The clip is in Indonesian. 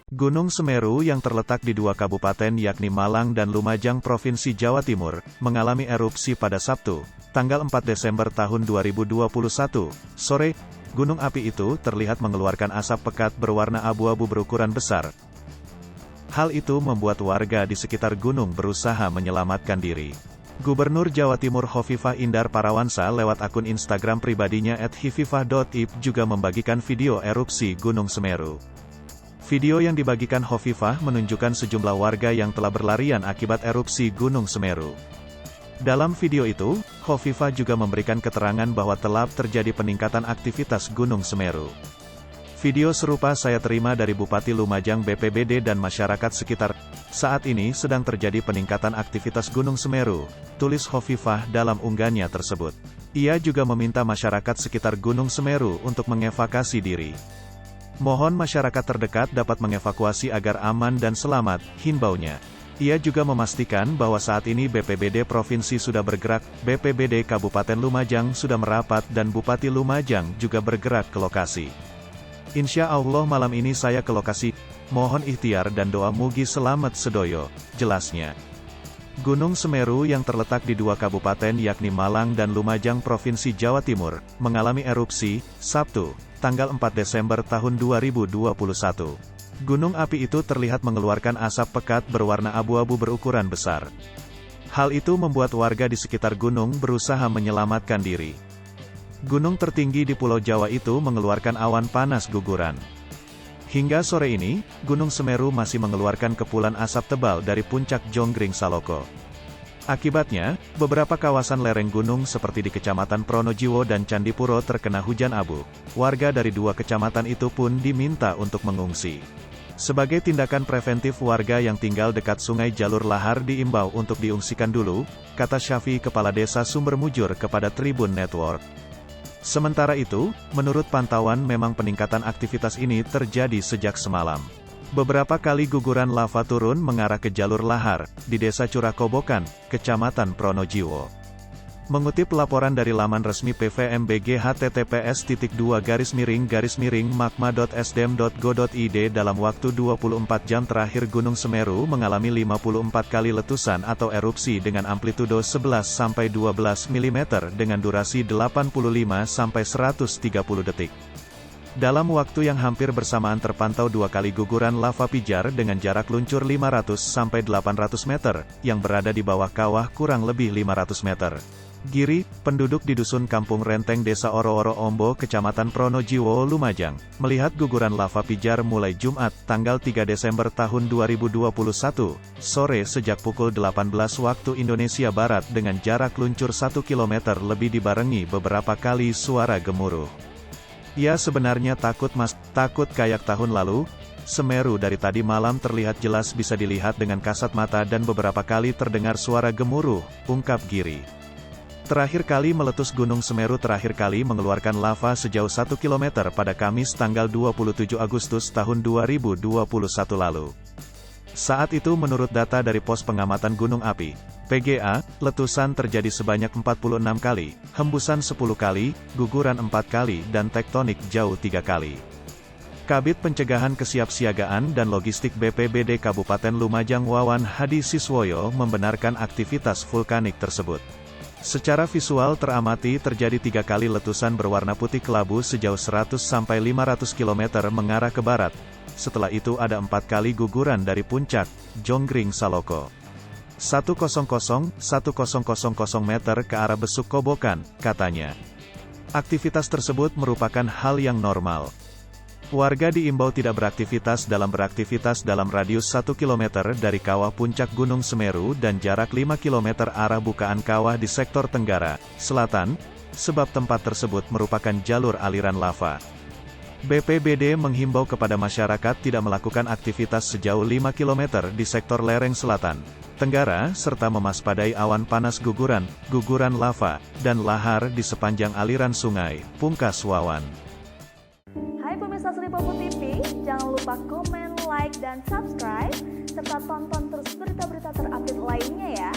Gunung Semeru yang terletak di dua kabupaten yakni Malang dan Lumajang Provinsi Jawa Timur, mengalami erupsi pada Sabtu, tanggal 4 Desember tahun 2021, sore. Gunung api itu terlihat mengeluarkan asap pekat berwarna abu-abu berukuran besar. Hal itu membuat warga di sekitar gunung berusaha menyelamatkan diri. Gubernur Jawa Timur Hovifah Indar Parawansa lewat akun Instagram pribadinya @hififah.ip juga membagikan video erupsi Gunung Semeru. Video yang dibagikan Hovifah menunjukkan sejumlah warga yang telah berlarian akibat erupsi Gunung Semeru. Dalam video itu, Hovifah juga memberikan keterangan bahwa telah terjadi peningkatan aktivitas Gunung Semeru. Video serupa saya terima dari Bupati Lumajang BPBD dan masyarakat sekitar. Saat ini sedang terjadi peningkatan aktivitas Gunung Semeru, tulis Hovifah dalam unggahannya tersebut. Ia juga meminta masyarakat sekitar Gunung Semeru untuk mengevakuasi diri. Mohon masyarakat terdekat dapat mengevakuasi agar aman dan selamat, himbaunya. Ia juga memastikan bahwa saat ini BPBD Provinsi sudah bergerak, BPBD Kabupaten Lumajang sudah merapat dan Bupati Lumajang juga bergerak ke lokasi. Insya Allah malam ini saya ke lokasi, mohon ikhtiar dan doa mugi selamat sedoyo, jelasnya. Gunung Semeru yang terletak di dua kabupaten yakni Malang dan Lumajang Provinsi Jawa Timur, mengalami erupsi, Sabtu, tanggal 4 Desember tahun 2021. Gunung api itu terlihat mengeluarkan asap pekat berwarna abu-abu berukuran besar. Hal itu membuat warga di sekitar gunung berusaha menyelamatkan diri. Gunung tertinggi di Pulau Jawa itu mengeluarkan awan panas guguran. Hingga sore ini, Gunung Semeru masih mengeluarkan kepulan asap tebal dari puncak Jonggring Saloko. Akibatnya, beberapa kawasan lereng gunung seperti di Kecamatan Pronojiwo dan Candipuro terkena hujan abu. Warga dari dua kecamatan itu pun diminta untuk mengungsi. Sebagai tindakan preventif warga yang tinggal dekat sungai jalur lahar diimbau untuk diungsikan dulu, kata Syafi Kepala Desa Sumbermujur kepada Tribun Network. Sementara itu, menurut pantauan memang peningkatan aktivitas ini terjadi sejak semalam. Beberapa kali guguran lava turun mengarah ke jalur lahar, di Desa Curakobokan, Kecamatan Pronojiwo. Mengutip laporan dari laman resmi PVMBG https://magma.sdem.go.id dalam waktu 24 jam terakhir Gunung Semeru mengalami 54 kali letusan atau erupsi dengan amplitudo 11-12 mm dengan durasi 85-130 detik. Dalam waktu yang hampir bersamaan terpantau dua kali guguran lava pijar dengan jarak luncur 500-800 meter, yang berada di bawah kawah kurang lebih 500 meter. Giri, penduduk di Dusun Kampung Renteng Desa Oro-Oro Ombo Kecamatan Pronojiwo Lumajang, melihat guguran lava pijar mulai Jumat, tanggal 3 Desember tahun 2021, sore sejak pukul 18 waktu Indonesia Barat dengan jarak luncur 1 km lebih dibarengi beberapa kali suara gemuruh. Ya sebenarnya takut kayak tahun lalu. Semeru dari tadi malam terlihat jelas bisa dilihat dengan kasat mata dan beberapa kali terdengar suara gemuruh, ungkap Giri. Terakhir kali meletus Gunung Semeru terakhir kali mengeluarkan lava sejauh 1 km pada Kamis tanggal 27 Agustus tahun 2021 lalu. Saat itu menurut data dari Pos Pengamatan Gunung Api, PGA, letusan terjadi sebanyak 46 kali, hembusan 10 kali, guguran 4 kali dan tektonik jauh 3 kali. Kabid Pencegahan Kesiapsiagaan dan Logistik BPBD Kabupaten Lumajang Wawan Hadi Siswoyo membenarkan aktivitas vulkanik tersebut. Secara visual teramati terjadi 3 kali letusan berwarna putih kelabu sejauh 100-500 km mengarah ke barat. Setelah itu ada 4 kali guguran dari puncak Jonggring Saloko. 100-1000 meter ke arah Besuk Kobokan, katanya. Aktivitas tersebut merupakan hal yang normal. Warga diimbau tidak beraktivitas dalam radius 1 km dari kawah puncak Gunung Semeru dan jarak 5 km arah bukaan kawah di sektor tenggara, selatan, sebab tempat tersebut merupakan jalur aliran lava. BPBD menghimbau kepada masyarakat tidak melakukan aktivitas sejauh 5 km di sektor lereng selatan, tenggara, serta mewaspadai awan panas guguran lava, dan lahar di sepanjang aliran sungai, pungkas Wawan. Hai pemirsa Sri Popo TV, jangan lupa komen, like, dan subscribe, serta tonton terus berita-berita terupdate lainnya ya.